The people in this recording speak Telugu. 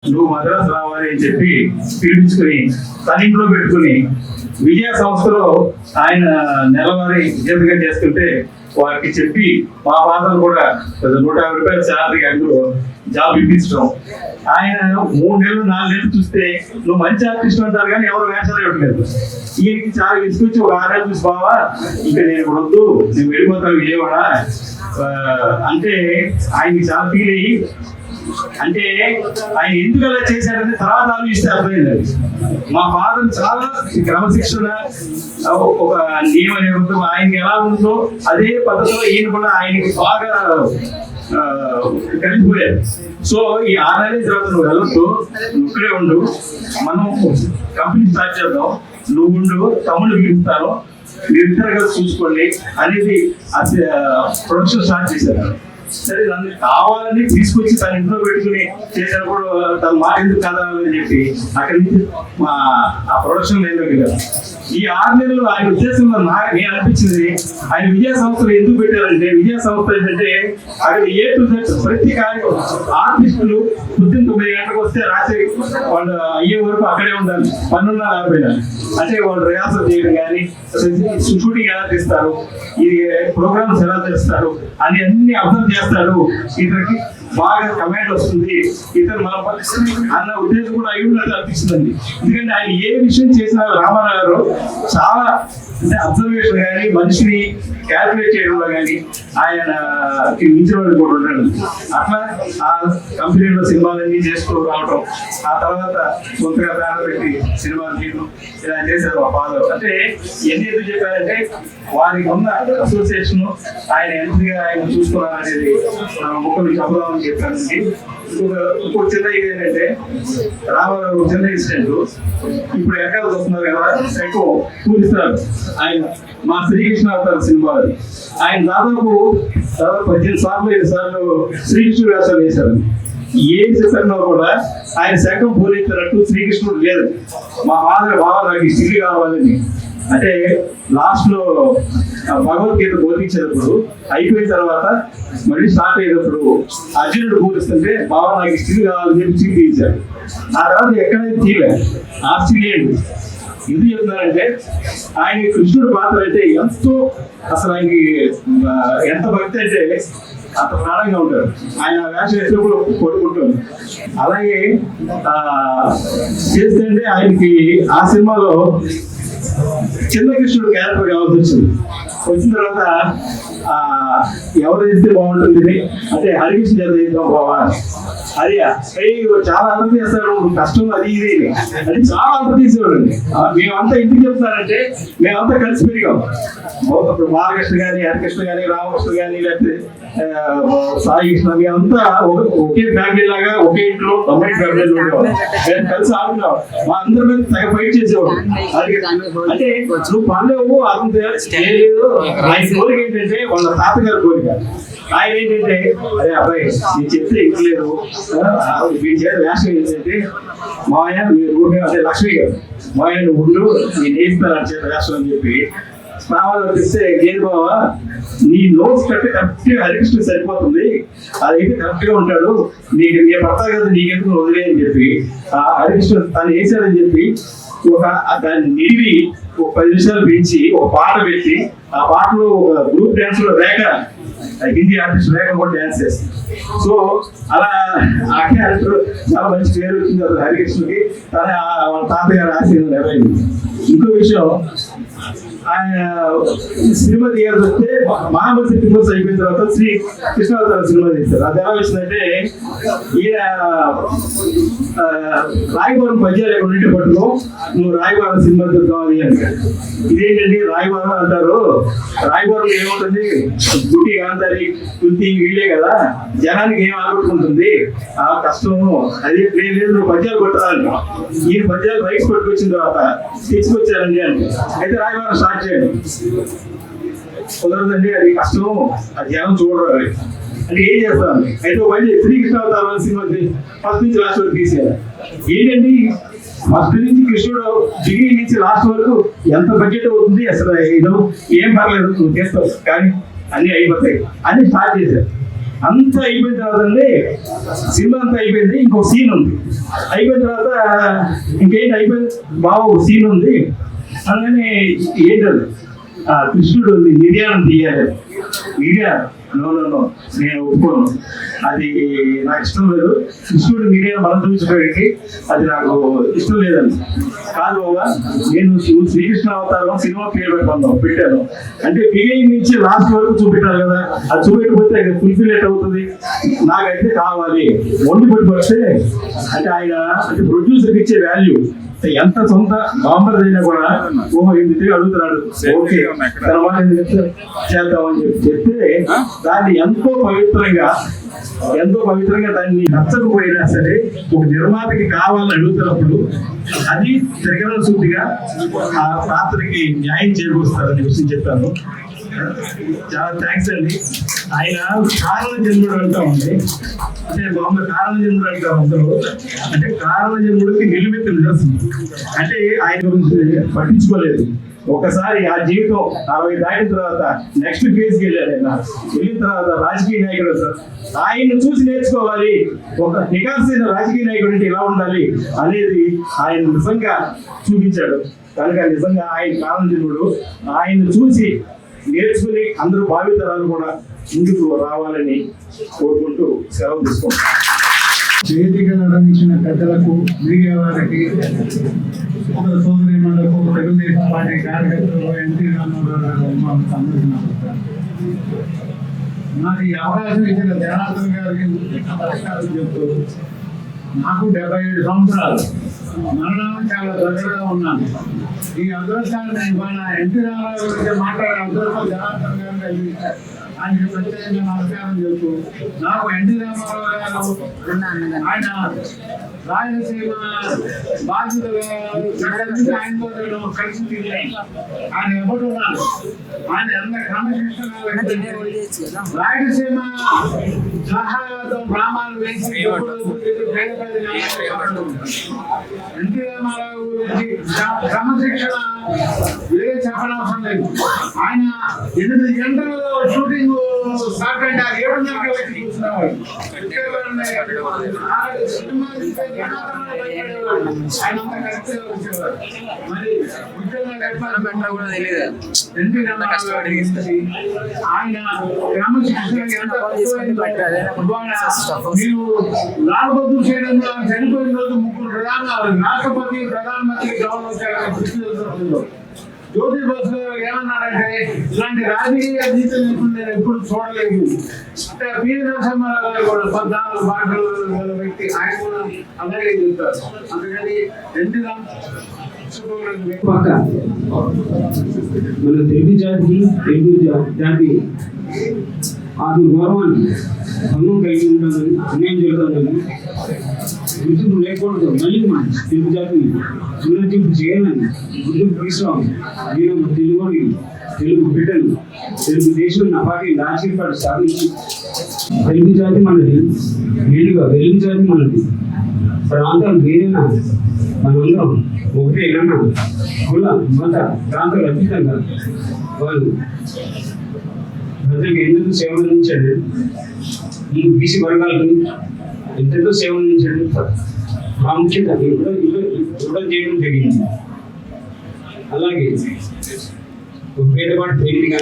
నువ్వు మద్రాసు రావాలి అని చెప్పి పిలిపించుకుని తన ఇంట్లో పెట్టుకుని విజయ సంస్థలో ఆయన నెలవారీ విద్యార్థిగా చేస్తుంటే వారికి చెప్పి మా ఫాదర్ కూడా 150 రూపాయల శాలరీ అందులో జాబ్ ఇప్పించడం. ఆయన 3 నెలలు 4 నెలలు చూస్తే నువ్వు మంచి ఆర్టిస్ట్ అంటారు కానీ ఎవరు వేషాలు ఇవ్వట్లేదు. ఈయనకి చాలా తీసుకొచ్చి ఒక 6 నెలలు చూసి బావా ఇంకా నేను ఇప్పుడు వద్దు, నేను వెళ్ళిపోతాను విజయవాడ అంటే ఆయనకి చాలా ఫీల్ అయ్యి, అంటే ఆయన ఎందుకు అలా చేశాడని తర్వాత ఆలోచిస్తే అర్థమైంది. మా ఫాదర్ చాలా క్రమశిక్షణ, ఒక నియమ నిబంధన ఆయనకి ఎలా ఉందో అదే పద్ధతిలో ఈయన కూడా ఆయనకి బాగా కలిసిపోయారు. సో ఈ 6 నెలల తర్వాత నువ్వు వెళ్ళొద్దు, నువ్వు ఇక్కడే ఉండు, మనం కంపెనీ స్టార్ట్ చేద్దాం, నువ్వు ఉండు, తమ్ముడు పిలుస్తాను, మీరు ఇద్దరు కలిసి చూసుకోండి అనేది ప్రొడక్షన్ స్టార్ట్ చేశారు. సరే నన్ను కావాలని తీసుకొచ్చి తన ఇంట్లో పెట్టుకుని చేసినప్పుడు తన మాట ఎందుకు కదలని చెప్పి అక్కడి నుంచి ఆ ప్రొడక్షన్ లైన్లో వెళ్ళారు. ఈ 6 నెలలు ఆయన ఉద్దేశంలో నేను అనిపించింది, ఆయన విజయ సంస్థలు ఎందుకు పెట్టారంటే, విజయ సంస్థ ఏంటంటే అక్కడ ఏ టు జెడ్ ప్రతి కార్యం ఆర్టిస్టులు 9 గంటలకు వస్తే రాత్రి వాళ్ళు అయ్యే వరకు అక్కడే ఉండాలి, పన్నున్నా రాకపోయినా. అంటే వాళ్ళు రిహార్సల్ చేయడం కానీ, షూటింగ్ ఎలా తీస్తారు, ఇది ప్రోగ్రామ్స్ ఎలా చేస్తారు అని అన్ని అర్థం చేస్తాడు. ఇతనికి బాగా కమెంట్ వస్తుంది, ఇతను మన పరిస్థితి అన్న ఉద్దేశం కూడా అయి ఉన్నట్టు అనిపిస్తుందండి. ఎందుకంటే ఆయన ఏ విషయం చేసినా రామారావు గారు చాలా అంటే అబ్జర్వేషన్ కానీ, మనిషిని క్యాల్కులేట్ చేయడంలో కానీ ఆయన మించిన వాళ్ళు కూడా ఉంటాడు. అట్లా ఆ కంపెనీలో సినిమాలన్నీ చేస్తూ రావడం, ఆ తర్వాత సొంతగా బ్యానర్ పెట్టి సినిమాలు తీయడం ఇలా చేశారు మా ఫాదర్. అంటే ఎన్ని ఎందుకు చెప్పారంటే వారికి ఉన్న అసోసియేషన్ ఆయన ఎంతగా ఆయన చూసుకున్నారు అనేది ముఖ్యంగా చెప్దామని చెప్పానండి. ఇంకో చిన్న ఇది ఏంటంటే రామారావు చిన్న ఇన్సిడెంట్, ఇప్పుడు ఎక్కడ వస్తున్నారు కదా ఎక్కువ పూజిస్తారు ఆయన. మా శ్రీకృష్ణ అవతార సినిమాలు ఆయన దాదాపు 18 సార్లు 20 సార్లు శ్రీకృష్ణుడు వేషాలు వేశారు. ఏ చెప్పినా కూడా ఆయన శంఖం పూరించినట్టు శ్రీకృష్ణుడు లేదు. మా ఫాదర్ బాగా నాకు ఈ స్థితి కావాలని అంటే లాస్ట్ లో భగవద్గీత బోధించేటప్పుడు అయిపోయిన తర్వాత మళ్ళీ స్టార్ట్ అయినప్పుడు అర్జునుడు పూరిస్తుంటే బాబా నాకు స్థితి కావాలని చెప్పి స్థితి ఇచ్చారు. ఆ తర్వాత ఎక్కడైతే తీయలే ఆ స్థితి ఏంటి ఎందుకు చెప్తున్నారంటే ఆయన కృష్ణుడు పాత్ర అంటే ఎంతో అసలు ఆయనకి ఎంత భక్తి అంటే అంత ప్రాణంగా ఉంటారు. ఆయన వేషం వేసినప్పుడు కొట్టుకుంటారు. అలాగే చేస్తే ఆయనకి ఆ సినిమాలో చిన్న కృష్ణుడు క్యారెక్టర్ కావాల్సి వచ్చింది. వచ్చిన తర్వాత ఎవరు చేస్తే బాగుంటుంది అంటే హరికృష్ణ చేత చేద్దాం బావా, హరియా చాలా అంత చేస్తాడు, కష్టం అది ఇది అని చాలా అంత తీసేవాడు. మేమంతా ఎందుకు చెప్తారంటే మేమంతా కలిసి పెరిగాం. ఇప్పుడు బాలకృష్ణ కానీ, హరికృష్ణ కానీ, రామకృష్ణ కానీ, లేకపోతే సాయి కృష్ణ, మేమంతా ఒకే ఫ్యామిలీ లాగా ఒకే ఇంట్లో తొమ్మిది ఫ్యామిలీలు ఉండేవాళ్ళం. మేము కలిసి ఆడుకున్నాం. మా అందరి మీద తెగ ఫైట్ చేసేవాడు. అంటే నువ్వు పనులేవు అర్థం చేయలేదు. ఆయన కోరిక ఏంటంటే వాళ్ళ తాతగారి కోరిక. ఆయన ఏంటంటే అరే అబ్బాయి నేను చెప్తే ఎక్కలేదు, మీ చేత వేషం ఏంటంటే మాయ మీరు అంటే లక్ష్మి గారు మాయ నువ్వు ఉండు నేను వేస్తాను చేత వేషం అని చెప్పి స్నానాలు తెస్తే గేది బావా నీ నోట్స్ కట్టి కరెక్ట్గా హరికృష్ణ సరిపోతుంది, అదైతే కరెక్ట్ గా ఉంటాడు, నీకు నేను పడతా కదా నీకెందుకు వదిలే అని చెప్పి ఆ హరికృష్ణ తను వేసాడని చెప్పి ఒక దాన్ని నిడివి ఒక 10 నిమిషాలు పెంచి ఒక పాట పెట్టి ఆ పాటలో ఒక గ్రూప్ డాన్స్ లో రేఖ హిందీ ఆర్టిస్ట్ రేఖ కూడా డాన్స్ చేస్తుంది. సో అలా ఆ క్యారెక్టర్ చాలా మంచి పేరు వచ్చింది అసలు హరికృష్ణకి. కానీ వాళ్ళ తాతగారు ఆశీర్వాదం నెరవేరింది. ఇంకో విషయం ఆయన సినిమా తీయాల్సి వస్తే మహాబలి ఫిల్మ్స్ అయిపోయిన తర్వాత శ్రీ కృష్ణావతార సినిమా తీస్తారు. అది ఎలా వచ్చిందంటే ఈయన రాయవరం పద్యాలు ఎక్కడ ఉంటే పట్టుకో నువ్వు రాయవరం సినిమా చూద్దాం అని. ఇదేంటండి రాయవరం అంటారు, రాయవరం ఏముంటుంది గుట్టి గాంధారి కుంతి వీళ్ళే కదా, జనానికి ఏం ఆగొట్టుకుంటుంది ఆ కష్టము అది లేదు నువ్వు పద్యాలు కొట్టాలంట. ఈయన పద్యాలు రైట్స్ పట్టుకొచ్చిన తర్వాత తెచ్చుకొచ్చారండి అంటే అయితే రాయవరం స్టార్ట్ చేయండి. కుదరదండి అది కష్టం, అది జనం చూడరు అంటే ఏం చేస్తాను. అయితే మళ్ళీ శ్రీకృష్ణ సినిమా ఫస్ట్ నుంచి లాస్ట్ వరకు తీసేయాలి. ఏంటండి ఫస్ట్ నుంచి కృష్ణుడు బిగినింగ్ నుంచి లాస్ట్ వరకు ఎంత బడ్జెట్ అవుతుంది అసలు ఏదో ఏం పర్లేదు నువ్వు చేస్తావు కానీ అన్ని అయిపోతాయి అని స్టార్ట్ చేశారు. అంతా అయిపోయిన తర్వాత అండి, సినిమా అంతా అయిపోయింది, ఇంకో సీన్ ఉంది. అయిపోయిన తర్వాత ఇంకేంటి అయిపోయింది బాబు, సీన్ ఉంది అనగానే ఏంటది, కృష్ణుడు ఉంది నిర్యాణం తీయాలి. నిర్యాణం నో నేను ఒప్పుకోను, అది నాకు ఇష్టం లేదు. కృష్ణుడు నిర్యాణం మనం చూపించడానికి అది నాకు ఇష్టం లేదండి. కాదు బాబా, నేను శ్రీకృష్ణ అవతారం సినిమా పేరు పెట్టాను అంటే బిగినింగ్ నుంచి లాస్ట్ వరకు చూపెట్టాలి కదా. అది చూపెట్టకపోతే ఫుల్ఫిల్ ఎట్ అవుతుంది. నాకైతే కావాలి వండి పెట్టుకొస్తే అంటే ఆయన అంటే ప్రొడ్యూసర్కి ఇచ్చే వాల్యూ ఎంత సొంత బాంబర్దైనా కూడా ఓహో ఇది అడుగుతున్నాడు, ఓకే తర్వాత చేద్దామని చెప్తే దాన్ని ఎంతో పవిత్రంగా దాన్ని నచ్చకపోయినా సరే ఒక నిర్మాతకి కావాలని అడుగుతున్నప్పుడు అది త్రికరణ శుద్ధిగా ఆ పాత్రకి న్యాయం చేకూరుస్తారని విషయం చెప్పాను. చాలా థ్యాంక్స్ అండి. ఆయన కారణ జన్ముడు అంటా ఉంది, అంటే బాంబే కారణ జన్ముడు అంటా అందరూ, అంటే కారణ జన్ముడికి నిలువెత్తు నిదర్శనం. అంటే ఆయన గురించి పట్టించుకోలేదు. ఒకసారి ఆ జీవితం 60 దాటిన తర్వాత నెక్స్ట్ ఫేజ్కి వెళ్ళాడు. ఆయన వెళ్ళిన తర్వాత రాజకీయ నాయకుడు, ఆయన్ని చూసి నేర్చుకోవాలి, ఒక నికాసైన రాజకీయ నాయకుడు అంటే ఇలా ఉండాలి అనేది ఆయన నిజంగా చూపించాడు. కనుక నిజంగా ఆయన కారణ జన్ముడు. ఆయన్ని చూసి నేర్చుకుని అందరూ భావితరాలు కూడా ముందుకు రావాలని కోరుకుంటూ సెలవు తీసుకుంటాం. వేదిక నిర్వహించిన పెద్దలకు, మీడియా వారికి, సోదరిమణులకు, తెలుగుదేశం పార్టీ కార్యకర్తలు, ఎన్టీ రామారావు అందరికీ నమస్కారం. నాకు ఈ అవకాశం ఇచ్చిన జనార్దన్ గారికి నమస్కారం చెప్తూ, నాకు 75 సంవత్సరాలు, మరణం చాలా దగ్గరగా ఉన్నాను. ఈ అదృష్టాన్ని ఇవాళ ఎన్టీ రామారావు గురించి మాట్లాడే అదృష్టం జనార్దన్ గారు కలిగించారు. ఆయనకి ప్రత్యేకంగా నమస్కారం చెప్తూ, నాకు ఎన్టీ రామారావు గారు ఆయన రాయలసీమ బాధ్యతగా ఆయనతో కలిసి ఆయన ఎవరున్నారు, ఆయన ఎంత క్రమశిక్షణ రాయలసీమ సహాయంతో గ్రామాలు వేసి ఎన్టీ రామారావు గురించి క్రమశిక్షణ వేరే చెప్పనవసరం లేదు. ఆయన 8 గంటలలో షూటింగ్ స్టార్ట్ అంటే 7:30 వచ్చి చూస్తున్నాడు. మరి ఎన్టీ రామారావు ఆయన క్రమశిక్షణ మీరు లాల్ బహదూర్ చేయడంలో చనిపోయిన రోజు 3 రాష్ట్రపతి, ప్రధానమంత్రి గవర్నర్ జ్యోతి బసు ఏమన్నారంటే, ఇలాంటి రాజకీయ జీతం నేను ఎప్పుడు చూడలేదు. అంటే పీవీ నరసింహారావు గారు కూడా 14 భాషలు గల వ్యక్తి, ఆయన కూడా అలాగే చెప్తారు. అందుకని ఎన్టీ మన తెలుగు జాతి ఆది గౌరవాన్ని భంగం కలిగి ఉంటుందని, అన్యాయం జరుగుతుందని, గుర్తింపు లేకూడదు, మళ్ళీ మన తెలుగు జాతిని పునరుద్ధరింపు చేయాలని గుర్తింపు తీసుకోవాలి. నేను తెలుగు బిడ్డలు, తెలుగు దేశం నా పార్టీ రాజకీయ పార్టీ స్థాపించి తెలుగు జాతి మనది, వెలుగు జాతి మనది. ప్రాంతాలు వేరేనా, మనందరం ఒకటే ఏమన్నా కుల మత ప్రాంతాలు అతీతంగా వాళ్ళు ప్రజలకు ఎందుకు సేవలు అందించాడు, ఈ బీసీ వర్గాలకు ఎంతెంతో సేవలు అందించాడు. ప్రాముఖ్యత ఇవ్వడం చేయడం జరిగింది. అలాగే పేదవాడి తెలియదు